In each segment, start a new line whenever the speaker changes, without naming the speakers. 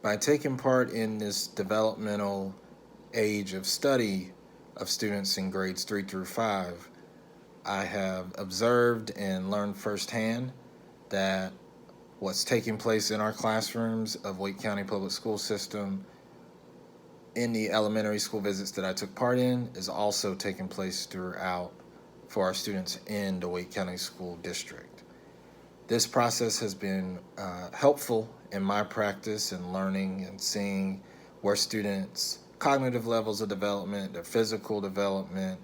By taking part in this developmental age of study of students in grades 3 through 5, I have observed and learned firsthand that what's taking place in our classrooms of Wake County Public School System in the elementary school visits that I took part in is also taking place throughout for our students in the Wake County School District. This process has been helpful in my practice and learning and seeing where students' cognitive levels of development, their physical development,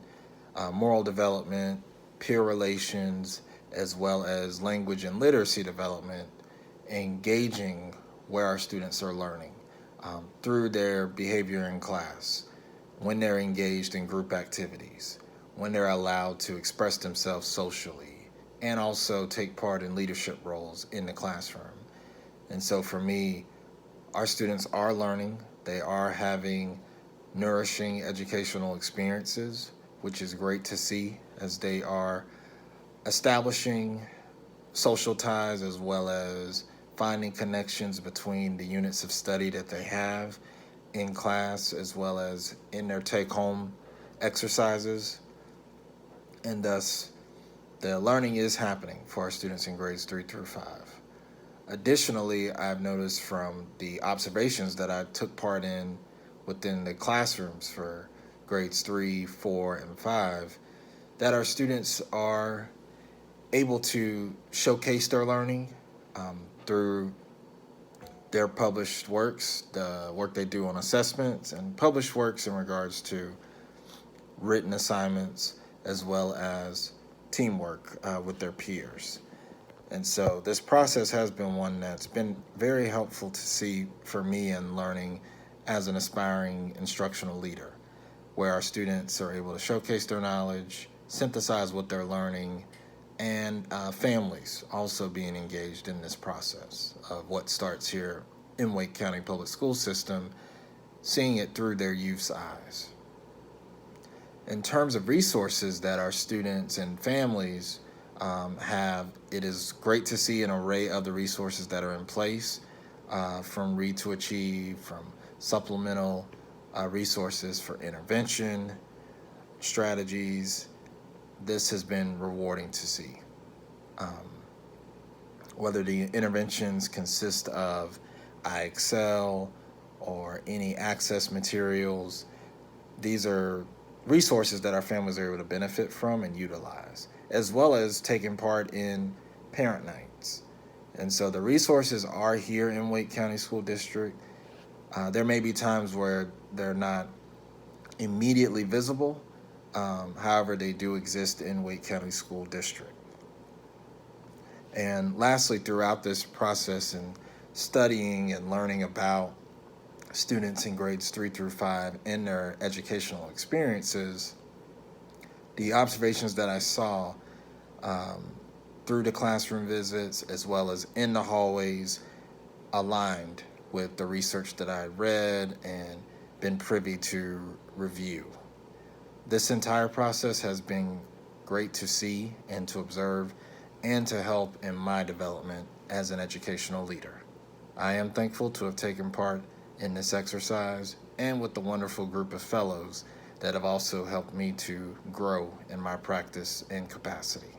moral development, peer relations, as well as language and literacy development, engaging where our students are learning through their behavior in class, when they're engaged in group activities, when they're allowed to express themselves socially, and also take part in leadership roles in the classroom. And so for me, our students are learning, they are having nourishing educational experiences, which is great to see as they are establishing social ties as well as finding connections between the units of study that they have in class as well as in their take-home exercises. And thus, the learning is happening for our students in grades 3 through 5. Additionally, I've noticed from the observations that I took part in within the classrooms for grades 3, 4, and 5 that our students are able to showcase their learning through their published works, the work they do on assessments, and published works in regards to written assignments, as well as teamwork with their peers. And so this process has been one that's been very helpful to see for me in learning as an aspiring instructional leader, where our students are able to showcase their knowledge, synthesize what they're learning, and families also being engaged in this process of what starts here in Wake County Public School System, seeing it through their youth's eyes. In terms of resources that our students and families have, it is great to see an array of the resources that are in place, from Read to Achieve, from supplemental resources for intervention, strategies. This has been rewarding to see. Whether the interventions consist of iExcel or any access materials, these are resources that our families are able to benefit from and utilize, as well as taking part in parent nights. And so the resources are here in Wake County School District. There may be times where they're not immediately visible. However, they do exist in Wake County School District. And lastly, throughout this process and studying and learning about students in grades 3 through 5 and their educational experiences, the observations that I saw through the classroom visits as well as in the hallways aligned with the research that I read and been privy to review. This entire process has been great to see and to observe and to help in my development as an educational leader. I am thankful to have taken part in this exercise and with the wonderful group of fellows that have also helped me to grow in my practice and capacity.